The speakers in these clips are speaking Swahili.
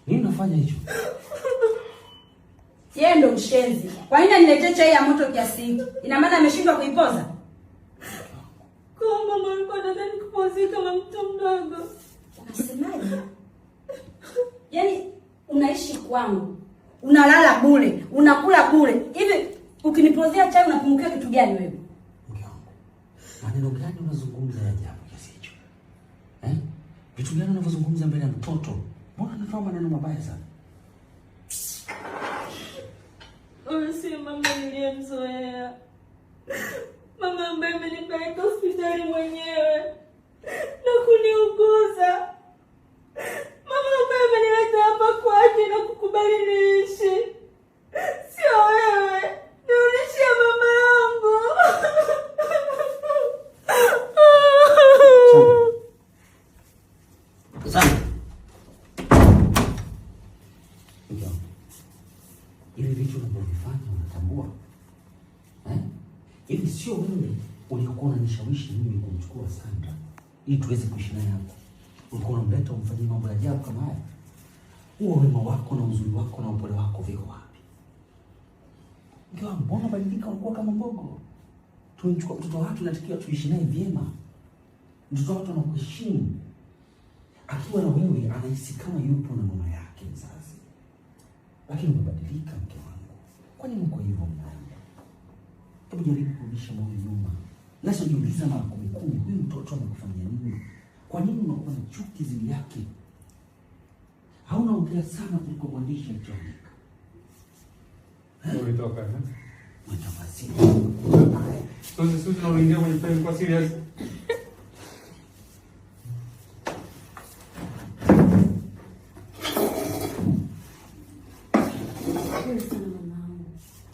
Nini unafanya hicho? Yeye ndo mshenzi. Kwa nini aniletee chai ya moto kiasi hiki? Ina maana ameshindwa kuipoza? Kwa mama alikuwa anataka kupozika kama mtu mdogo. Unasemaje? Yaani unaishi kwangu. Unalala bure, unakula bure. Hivi ukinipozea chai unapungukia kitu gani wewe? Maneno gani unazungumza ya ajabu kiasi hicho? Vitu gani unazungumza mbele ya mtoto? Mbona unatoa maneno mabaya sana? Si mama niliyemzoea. Mama ambaye amenipeleka hospitali mwenyewe na kuniuguza. Mama ambaye amenileta hapa kwake na kukubali niishi. Sio wewe. Nirudishie mama yangu. Sana. Ile vitu unavyofanya unatambua? Hivi sio wewe ulikuwa unanishawishi mimi kumchukua Sandra ili tuweze kuishi naye hapo. Ulikuwa unamleta umfanyie mambo ya ajabu kama haya. Huo wema wako na uzuri wako na upole wako viko wapi? Ndio mbona badilika unakuwa kama mbogo? Tunachukua mtoto wako tunatakiwa tuishi naye vyema. Mtoto wako anakuheshimu. Akiwa na wewe anahisi kama yupo na mama yake mzazi. Lakini umebadilika mke wangu. Kwa nini uko hivyo mnani? Hebu jaribu kurudisha moyo nyuma. Lazima jiulize mara 10, huyu mtoto amekufanyia nini? Kwa nini unakuwa na chuki dhidi yake? Hauna ongea sana kuliko mwandishi alichoandika. Ulitoka Mtafasiri. Sasa tunaingia kwenye film kwa serious.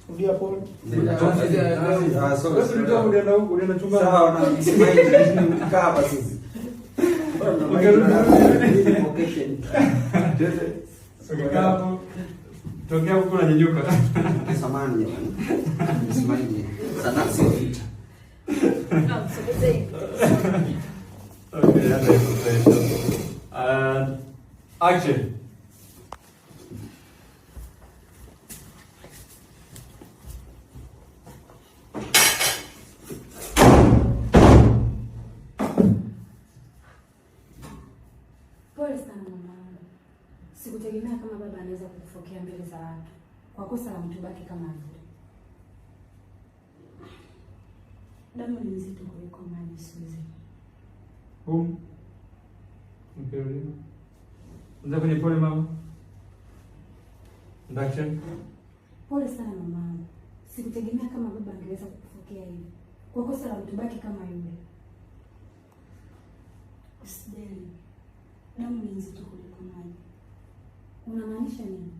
Ndio hapo. Tokea huko na nyanyuka. Samani jamani. Msimamie. Sana sio vita. Okay, and action. Pole sana mama. Sikutegemea kama baba anaweza kukufokea mbele za watu kwa kosa la mtu baki kama vile. Damu ni nzito kuliko maji Suzy. Mpeleleo. Ndio kwenye pole mama. Action. Pole sana mama. Sikutegemea kama baba angeweza kukufokea hivi kwa kosa la mtu baki kama yule. Usijali. Damu ni nzito kuliko maji. Unamaanisha nini?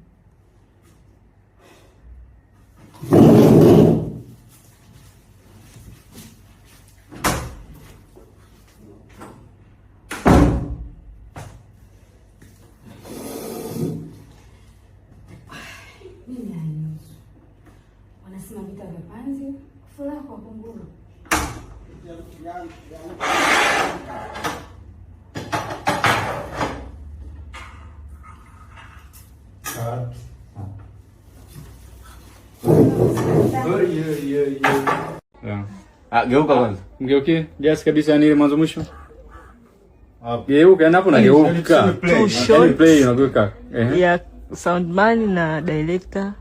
Mimi hainihusu. Wanasema vita vya panzi, furaha kwa kunguru. Geuka kwanza. Mgeukie. Just kabisa ni ile mwanzo mwisho. Geuka hapo na geuka. Play unageuka. Ya soundman na director.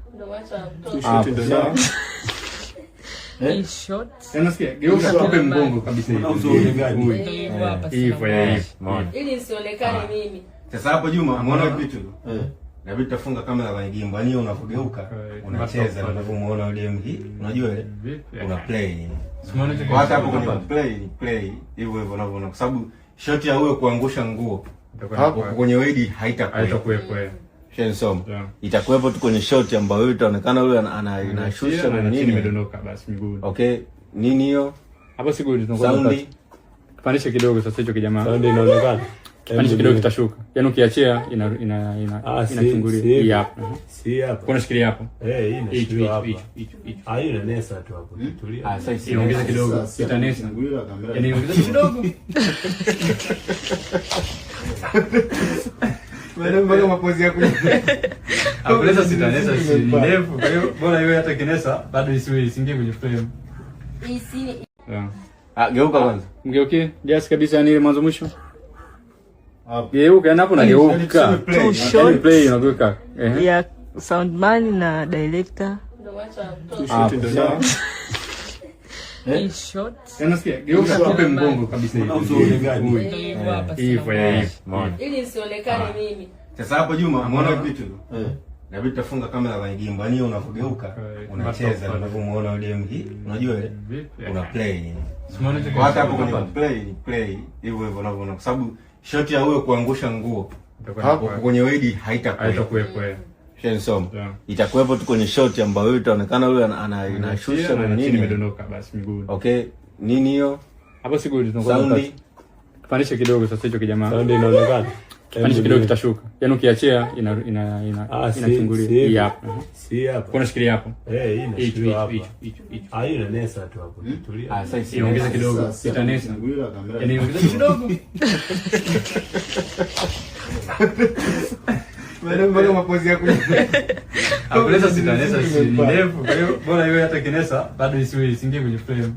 Shot. Unasikia? Geuka tupe mbongo kabisa hivi. Hivyo ya ili isionekane mimi. Sasa hapo Juma umeona kitu? Na vitu tafunga kamera kwenye gimbo. Yaani unapogeuka unacheza na unavyomuona yule mgi. Unajua ile? Una play. Hata hapo kwenye play hivyo unavyoona kwa sababu shot ya huyo kuangusha nguo hapo kwenye wedi haitakuwepo. Shensom. Itakuwepo tu kwenye shot ambayo itaonekana yule anashusha na nini imedondoka basi miguuni. Okay. Nini hiyo? Hapo siku tunakuwa sound kupandisha kidogo sasa hicho kijamaa. Sound inaonekana. Kipandisho kidogo kitashuka. Yaani ukiachia inachungulia. Hii hapa. Si hapa. Kuna shikilia hapo. Hii inashikilia hapa. Hiyo inanesa tu hapo. Tulia. Sasa iongeze kidogo. Itanesa. Yaani iongeze kidogo. Mbona mapozi yako? Hakuleta sitanesa si ndefu. Kwa hiyo bora iwe hata kinesa bado isingie kwenye frame. Geuka kwanza. Mgeukie. Just kabisa yani ile mwanzo mwisho. Geuka hapo na geuka. Play unageuka. Ya soundman na director. In short. Unasikia? Geuka tupe mgongo kabisa hivi. Hivyo ya hivi. Ili nisionekane mimi. Sasa hapo Juma, umeona vitu? Inabidi tafunga kamera za gimbo. Yaani unapogeuka unacheza unavyomuona yule MD. Unajua ile? Una play. Kwa hata hapo kwenye play hivyo unavyoona kwa sababu shot ya wewe kuangusha nguo hapo kwenye wedi haitakuwepo. Shensoma. Itakuwepo tu kwenye shot ambayo wewe utaonekana wewe anashusha na nini imedondoka basi miguu. Okay, nini hiyo? Hapo siku tunakuwa kipandisho kidogo sasa hicho kijamaa. Sound inaonekana. Kipandisho kidogo kitashuka. Yaani ukiachia inachungulia. Hii hapa. Si hapa. Kuna shikilia hapo. Hii inashikilia hapa. Hiyo inanesa tu hapo. Tulia. Sasa iongeze kidogo. Itanesa. Yaani iongeze kidogo. Mbona mapozi yako? Hakuleta sitanesa si ndefu. Kwa hiyo bora iwe hata kinesa bado isingie kwenye frame.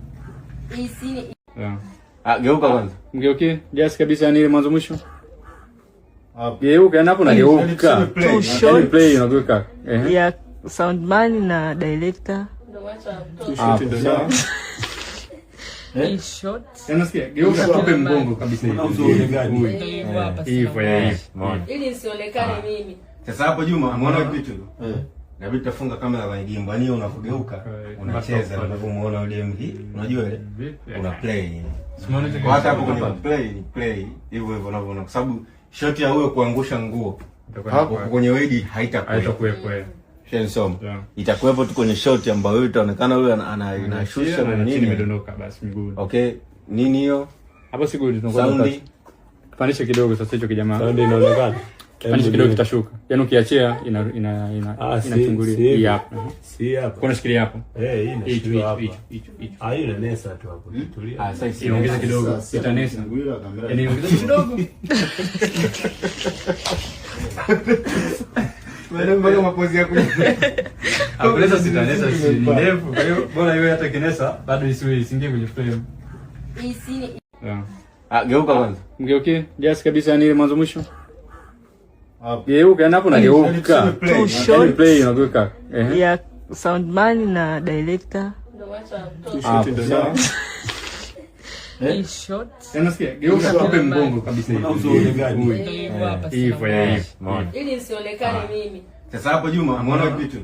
Geuka kwanza. Mgeukie. Just kabisa yani ile mwanzo mwisho. Geuka hapo na geuka. Play unageuka. Ya soundman na director. In short. Unasikia? Geuka tupe mgongo kabisa hivi. Hivyo ya hivi. Ili nisionekane mimi. Sasa hapo Juma, umeona vitu? Inabidi tafunga kamera za gimbo. Yaani unapogeuka unacheza unavyomuona yule MD. Unajua ile? Una play. Kwa hata hapo kwenye play hivyo unavyoona kwa sababu shot ya wewe kuangusha nguo hapo kwenye wedi haitakuwepo. Shensoma. Itakuwepo tu kwenye shot ambayo wewe utaonekana wewe anashusha na nini imedondoka basi miguu. Okay, nini hiyo? Hapo siku tunakuwa kipandisho kidogo sasa hicho kijamaa. Sound inaonekana. Kipandisho kidogo kitashuka. Yaani ukiachia inachungulia. Hii hapa. Si hapa. Kuna shikilia hapo. Hii inashikilia hapa. Hiyo inanesa tu hapo. Tulia. Sasa iongeze kidogo. Itanesa. Yaani iongeze kidogo. Mbona mapozi yako? Hakuleta sitanesa si ndefu. Kwa hiyo bora iwe hata kinesa bado isingie kwenye frame. Geuka kwanza. Mgeukie. Just kabisa yani ile mwanzo mwisho. Geuka hapo na geuka. Play unageuka. Ya soundman na director. In short. Unasikia? Geuka tupe mgongo kabisa hivi. Hivyo ya hivi. Ili nisionekane mimi. Sasa hapo Juma, umeona vitu?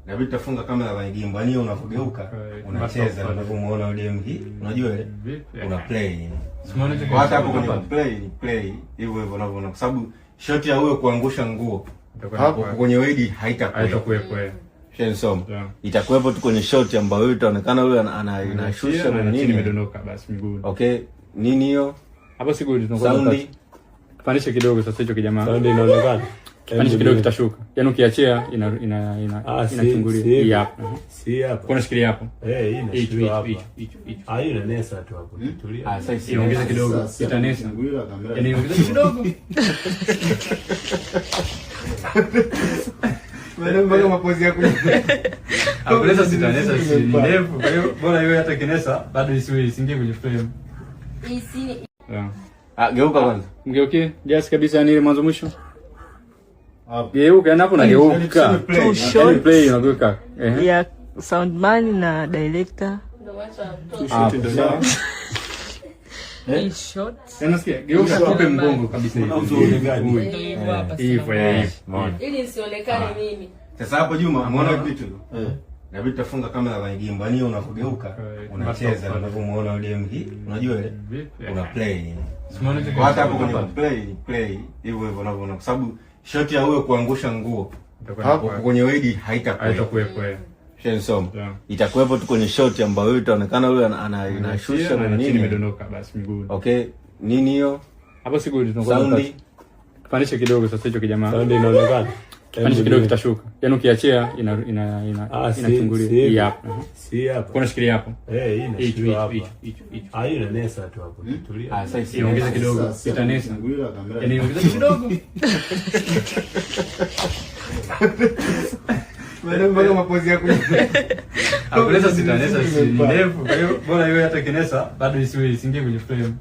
Inabidi tafunga kamera za gimbo. Yaani unapogeuka unacheza unavyomuona yule MD. Unajua ile? Una play. Kwa hata hapo kwenye play hivyo unavyoona kwa sababu shot ya wewe kuangusha nguo hapo kwenye wedi haitakuwepo. Shensoma. Itakuwepo tu kwenye shot ambayo wewe utaonekana wewe anashusha na nini imedondoka basi miguu. Okay, nini hiyo? Hapo siku tunakuwa kipandisho kidogo sasa hicho kijamaa. Sound inaonekana. Kipandisho kidogo kitashuka. Yaani ukiachia inachungulia. Hii hapa. Si hapa. Kuna shikilia hapo. Hii inashikilia hapa. Hiyo inanesa tu hapo. Tulia. Sasa iongeze kidogo. Itanesa. Yaani iongeze kidogo. Mbona mapozi yako? Hakuleta sitanesa si ndefu. Kwa hiyo bora iwe hata kinesa bado isingie kwenye frame. Geuka kwanza. Mgeukie. Just kabisa yani ile mwanzo mwisho. Geuka hapo na geuka. Play unageuka. Ya soundman na director. In short. Unasikia? Geuka tupe mgongo kabisa hivi. Hivyo ya hivi. Ili nisionekane mimi. Sasa hapo Juma, umeona vitu? Inabidi tafunga kamera za gimbo. Yaani unapogeuka unacheza unavyomuona yule MD. Unajua ile? Una play. Kwa hata hapo kwenye play hivyo unavyoona kwa sababu shot ya wewe kuangusha nguo hapo kwenye wedi haitakuwepo. Shensoma. Itakuwepo tu kwenye shot ambayo wewe utaonekana wewe anashusha na nini imedondoka basi miguu. Okay, nini hiyo? Hapo si good, tunakuwa Pandisha kidogo sasa hicho kijamaa. Sound inaonekana. Pandisha kidogo kitashuka. Yaani ukiachia inachungulia. Hii hapa. Si hapa. Kuna shikilia hapo. Hii inashuka hapa. Hicho. Hii inanesa tu hapo. Tulia. Sasa iongeza kidogo. Itanesa. Yaani ongeza kidogo. Wewe mbona mapozi yako? Hapo sitanesa si ndefu. Kwa hiyo bora iwe hata kinesa bado isiwe isingie kwenye frame.